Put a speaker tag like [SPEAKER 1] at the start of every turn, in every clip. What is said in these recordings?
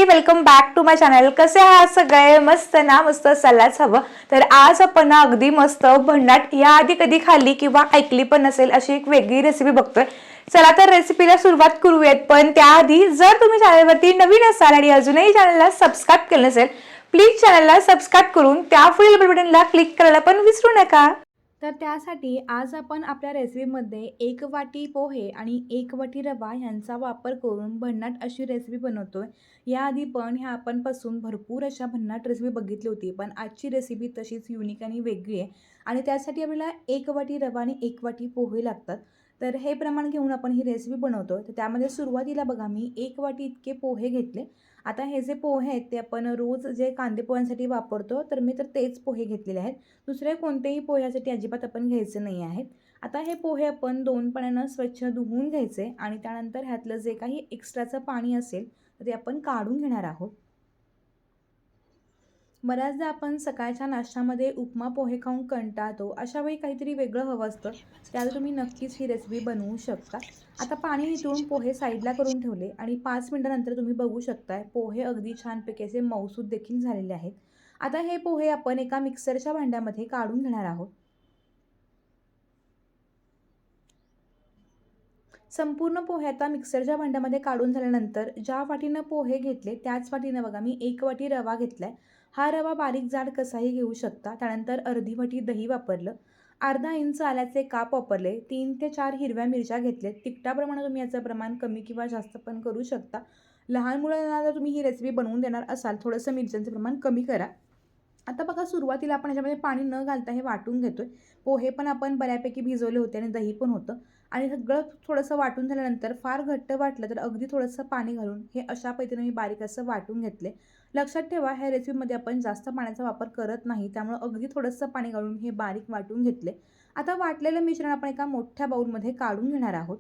[SPEAKER 1] Welcome back to my channel. कसे आहात सगळे? मस्त ना? मस्त चाललाच हवं। तर आज आपण अगदी मस्त भन्नाट याआधी कधी खाल्ली किंवा ऐकली पण नसेल अशी एक वेगळी रेसिपी बघतोय। चला तर रेसिपीला सुरुवात करूयात। पण त्याआधी जर तुम्ही चॅनलवरती नवीन असाल आणि अजूनही चॅनलला सबस्क्राइब केलं नसेल, प्लीज चॅनलला सबस्क्राइब करून त्या पुढील बेल बटनला क्लिक करायला पण विसरू नका। तर त्यासाठी आज आपण आपल्या रेसिपीमध्ये 1 वाटी पोहे आणि 1 वाटी रवा यांचा वापर करून भन्नाट अशी रेसिपी बनवतोय। याआधी पण ह्या आपणपासून भरपूर अशा भन्नाट रेसिपी बघितली होती, पण आजची रेसिपी तशीच युनिक आणि वेगळी आहे आणि त्यासाठी आपल्याला 1 वाटी रवा आणि 1 वाटी पोहे लागतात। तर हे प्रमाण घेऊन आपण ही रेसिपी बनवतोय। तर त्यामध्ये सुरुवातीला बघा मी 1 वाटी इतके पोहे घेतले। आता हे जे पोहे आहेत ते आपण रोज जे कांदे पोह्यांसाठी वापरतो, तर मी तेच पोहे घेतलेले आहेत। दुसरे कोणतेही पोह्यासाठी अजिबात आपण घ्यायचे नाही आहेत। आता हे पोहे आपण 2 पाण्यानं स्वच्छ धुवून घ्यायचे आणि त्यानंतर ह्यातलं जे काही एक्स्ट्राचं पाणी असेल ते आपण काढून घेणार आहोत। बऱ्याचदा आपण सकाळच्या नाश्त्यामध्ये उपमा पोहे खाऊन कंटाळतो, अशा वेळी काहीतरी वेगळं हवं असतं। त्याला तुम्ही नक्कीच ही रेसिपी बनवू शकता। आता पाणी निथळून पोहे साईडला करून ठेवले आणि 5 मिनिटांनंतर तुम्ही बघू शकताय पोहे अगदी छानपैकी असे मऊसूत देखील झालेले आहेत। आता हे पोहे आपण एका मिक्सरच्या भांड्यामध्ये काढून घेणार आहोत। संपूर्ण पोहे आता मिक्सरच्या भांड्यामध्ये काढून झाल्यानंतर ज्या वाटीनं पोहे घेतले त्याच वाटीनं बघा मी 1 वाटी रवा घेतलाय। हा रवा बारीक जाड कसाही घेऊ शकता। त्यानंतर अर्धी वाटी दही वापरलं, अर्धा इंच आल्याचे काप वापरले, 3 ते 4 हिरव्या मिरच्या घेतले। तिखटाप्रमाणे तुम्ही याचं प्रमाण कमी किंवा जास्त पण करू शकता। लहान मुलांना जर तुम्ही ही रेसिपी बनवून देणार असाल, थोडंसं मिरच्यांचं प्रमाण कमी करा। आता बघा सुरुवातीला आपण ह्याच्यामध्ये पाणी न घालता हे वाटून घेतोय। पोहे पण आपण बऱ्यापैकी भिजवले होते आणि दही पण होतं आणि सगळं थोडंसं वाटून झाल्यानंतर फार घट्ट वाटलं तर अगदी थोडंसं पाणी घालून हे अशा पद्धतीने मी बारीक असं वाटून घेतले। लक्षात ठेवा ह्या रेसिपीमध्ये आपण जास्त पाण्याचा वापर करत नाही, त्यामुळे अगदी थोडंसं पाणी घालून हे बारीक वाटून घेतले। आता वाटलेलं मिश्रण आपण एका मोठ्या बाउलमध्ये काढून घेणार आहोत।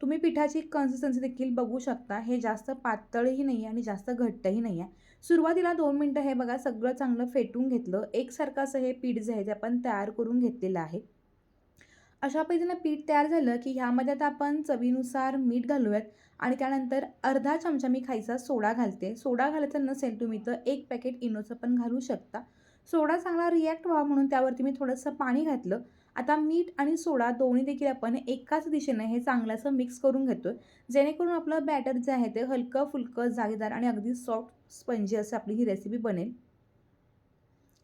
[SPEAKER 1] तुम्ही पिठाची कन्सिस्टन्सी देखील बघू शकता। हे जास्त पातळही नाही आहे आणि जास्त घट्टही नाही आहे। सुरुवातीला 2 मिनिटं हे बघा सगळं चांगलं फेटून घेतलं। एकसारखं असं हे पीठ जे आहे ते आपण तयार करून घेतलेलं आहे। अशा पद्धतीनं पीठ तयार झालं की ह्यामध्ये आता आपण चवीनुसार मीठ घालूयात आणि त्यानंतर अर्धा चमचा मी खायचा सोडा घालते। सोडा घालायचा नसेल तुम्ही तर 1 पॅकेट इनोचं पण घालू शकता। सोडा चांगला रिॲक्ट व्हावा म्हणून त्यावरती मी थोडंसं पाणी घातलं। आता मीठ आणि सोडा दोन्ही देखील आपण एकाच दिशेने हे चांगलं असं मिक्स करून घेतोय, जेणेकरून आपलं बॅटर जे आहे ते हलकं फुलकं जाळीदार आणि अगदी सॉफ्ट स्पंजी असं आपली ही रेसिपी बनेल।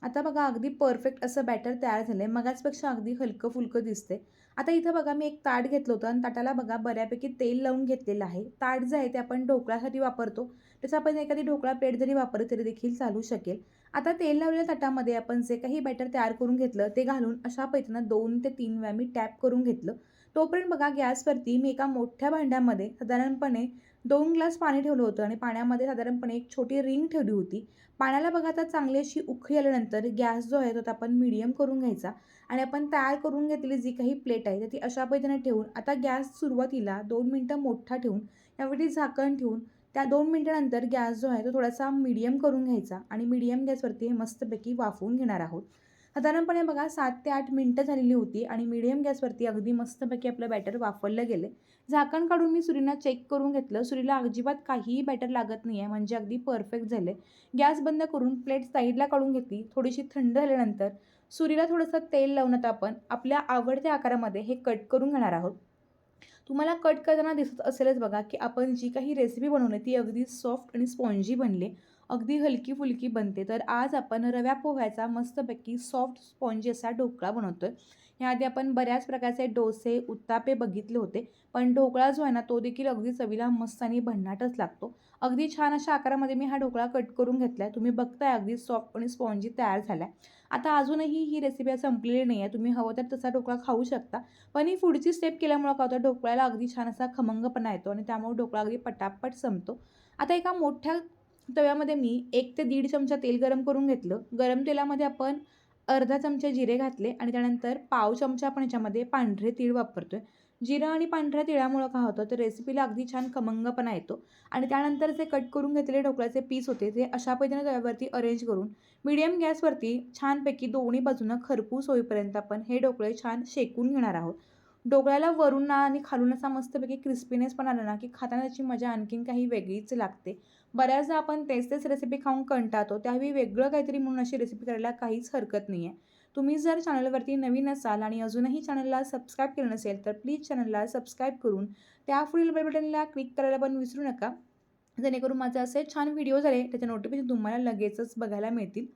[SPEAKER 1] आता बघा अगदी परफेक्ट असं बॅटर तयार झालंय। मगाचपेक्षा अगदी हलकं फुलकं दिसते। आता इथं बघा मी एक ताट घेतलं होतं आणि ताटाला बघा बऱ्यापैकी तेल लावून घेतलेलं आहे। ताट जे आहे ते आपण ढोकळ्यासाठी वापरतो, त्याचं आपण एखादी ढोकळा प्लेट जरी वापरली तरी देखील चालू शकेल। आता तेल लावलेल्या ताटामध्ये आपण जे काही बॅटर तयार करून घेतलं ते घालून अशा पद्धतीनं 2 ते 3 वेळा मी टॅप करून घेतलं। तोपर्यंत बघा गॅसवरती मी एका मोठ्या भांड्यामध्ये साधारणपणे 2 ग्लास पाणी ठेवलं होतं आणि पाण्यामध्ये साधारणपणे एक छोटी रिंग ठेवली होती। पाण्याला बघा आता चांगली अशी उकळी आल्यानंतर गॅस जो आहे तो आपण मीडियम करून घ्यायचा आणि आपण तयार करून घेतलेली जी काही प्लेट आहे तर ती अशा पद्धतीने ठेवून आता गॅस सुरुवातीला 2 मिनिटं मोठा ठेवून यावरती झाकण ठेवून त्या 2 मिनिटानंतर गॅस जो आहे तो थोडासा मीडियम करून घ्यायचा आणि मीडियम गॅसवरती हे मस्तपैकी वाफवून घेणार आहोत। साधारणपणे बघा 7 ते 8 मिनिटं झालेली होती आणि मीडियम गॅसवरती अगदी मस्तपैकी आपलं बॅटर वाफवलं गेले। झाकण काढून मी सुरीनं चेक करून घेतलं। सुरीला अजिबात काहीही बॅटर लागत नाही आहे, म्हणजे अगदी परफेक्ट झाले। गॅस बंद करून प्लेट साईडला काढून घेतली। थोडीशी थंड झाल्यानंतर सुरीला थोडंसं तेल लावून आता आपण आपल्या आवडत्या आकारामध्ये हे कट करून घेणार आहोत। तुम्हाला कट करताना दिसत असेलच बघा की आपण जी काही रेसिपी बनवली ती अगदी सॉफ्ट आणि स्पॉन्जी बनली, अगदी हलकी फुलकी बनते। तर आज आपण रव्या पोह्याचा मस्तपैकी सॉफ्ट स्पॉन्जी असा ढोकळा बनवतोय। याआधी आपण बऱ्याच प्रकारचे डोसे उत्तापे बघितले होते, पण ढोकळा जो आहे ना तो देखील अगदी चवीला मस्त आणि भन्नाटच लागतो। अगदी छान अशा आकारामध्ये मी हा ढोकळा कट करून घेतलाय। तुम्ही बघताय अगदी सॉफ्ट आणि स्पॉन्जी तयार झालाय। आता अजूनही ही रेसिपी संपलेली नाही आहे, तुम्ही हवं तर तसा ढोकळा खाऊ शकता, पण ही पुढची स्टेप केल्यामुळे काय होतं ढोकळ्याला अगदी छान असा खमंगपणा येतो आणि त्यामुळे ढोकळा अगदी पटापट संपतो। आता एका मोठ्या तव्यामध्ये मी 1 ते 1.5 चमचा तेल गरम करून घेतलं। गरम तेलामध्ये आपण अर्धा चमचा जिरे घातले आणि त्यानंतर पाव चमचा आपण ह्याच्यामध्ये पांढरे तीळ वापरतोय। जिरं आणि पांढऱ्या तिळामुळे काय होतं तर रेसिपीला अगदी छान खमंगपणा येतो आणि त्यानंतर जे कट करून घेतलेले ढोकळ्याचे पीस होते ते अशा पद्धतीने तव्यावरती अरेंज करून मीडियम गॅसवरती छानपैकी दोन्ही बाजूनं खरपूस होईपर्यंत आपण हे ढोकळे छान शेकून घेणार आहोत। ढोकळ्याला वरून आणि खालून असा मस्तपैकी क्रिस्पीनेस पण आला ना की खाताना त्याची मजा आणखीन काही वेगळीच लागते। बऱ्याचदा आपण तेच तेच रेसिपी खाऊन कंटाळतो, त्यावेळी वेगळं काहीतरी म्हणून अशी रेसिपी करायला काहीच हरकत नाही आहे. तुम्ही जर चॅनलवरती नवीन असाल आणि अजूनही चॅनलला सबस्क्राईब केलं नसेल तर प्लीज चॅनलला सबस्क्राईब करून त्या पुढील बेल बटनला क्लिक करायला पण विसरू नका, जेणेकरून माझे असे छान व्हिडिओ झाले त्याचे नोटिफिकेशन तुम्हाला लगेचच बघायला मिळतील.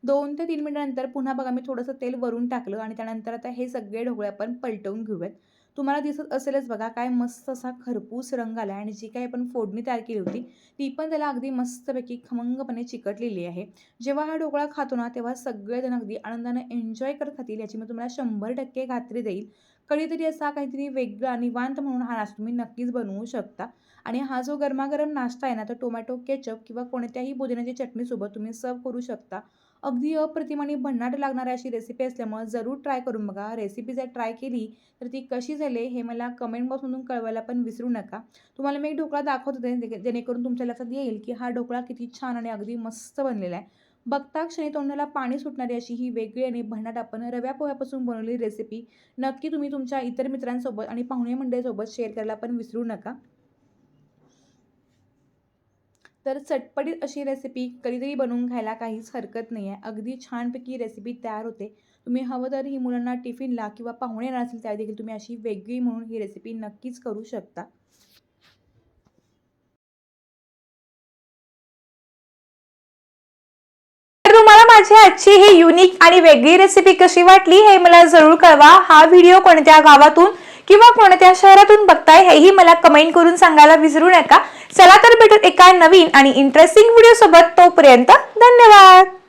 [SPEAKER 1] 2 ते 3 मिनिटानंतर पुन्हा बघा मी थोडंसं तेल वरून टाकलं आणि त्यानंतर आता हे सगळे ढोकळे आपण पलटवून घेऊयात. तुम्हाला दिसत असेलच बघा काय मस्त असा खरपूस रंग आला आणि जी काही आपण फोडणी तयार केली होती ती पण त्याला अगदी मस्तपैकी खमंगपणे चिकटलेली आहे. जेव्हा हा ढोकळा खातो ना तेव्हा सगळेजण अगदी आनंदाने एन्जॉय करत खातील याची मी तुम्हाला 100% खात्री देईल. कधीतरी असा काहीतरी वेगळा निवांत म्हणून हा नाश्ता तुम्ही नक्कीच बनवू शकता. आणि हा जो गरमागरम नाश्ता आहे ना तो टोमॅटो केचप किंवा कोणत्याही पुदिन्याची चटणीसोबत तुम्ही सर्व्ह करू शकता. अगदी अप्रतिम आणि भन्नाट लागणारी अशी रेसिपी असल्यामुळे जरूर ट्राय करून बघा. रेसिपी जर ट्राय केली तर ती कशी झाली हे मला कमेंट बॉक्समधून कळवायला पण विसरू नका. तुम्हाला मी एक ढोकळा दाखवत होते जेणेकरून तुमच्या लक्षात येईल की हा ढोकळा किती छान आणि अगदी मस्त बनलेला आहे. बघता क्षणी तोंडाला पाणी सुटणारी अशी ही वेगळी आणि भन्नाट आपण रव्या पोह्यापासून बनवलेली रेसिपी नक्की तुम्ही तुमच्या इतर मित्रांसोबत आणि पाहुणे मंडळीसोबत शेअर करायला पण विसरू नका. तर चटपटीत अशी रेसिपी कधीतरी बनवून खायला काहीच हरकत नाही आहे. अगदी छानपैकी रेसिपी तयार होते. तुम्ही हवं तर ही मुलांना टिफिनला किंवा पाहुणे येणार असेल त्यावेळी देखील तुम्ही अशी वेगळी म्हणून ही रेसिपी नक्कीच करू शकता.
[SPEAKER 2] तर तुम्हाला माझी आजची ही युनिक आणि वेगळी रेसिपी कशी वाटली हे मला जरूर कळवा. हा व्हिडिओ कोणत्या गावातून किंवा कोणत्या शहरातून बघताय हेही मला कमेंट करून सांगायला विसरू नका. चला तर भेटू एका नवीन आणि इंटरेस्टिंग व्हिडिओ सोबत. तोपर्यंत धन्यवाद.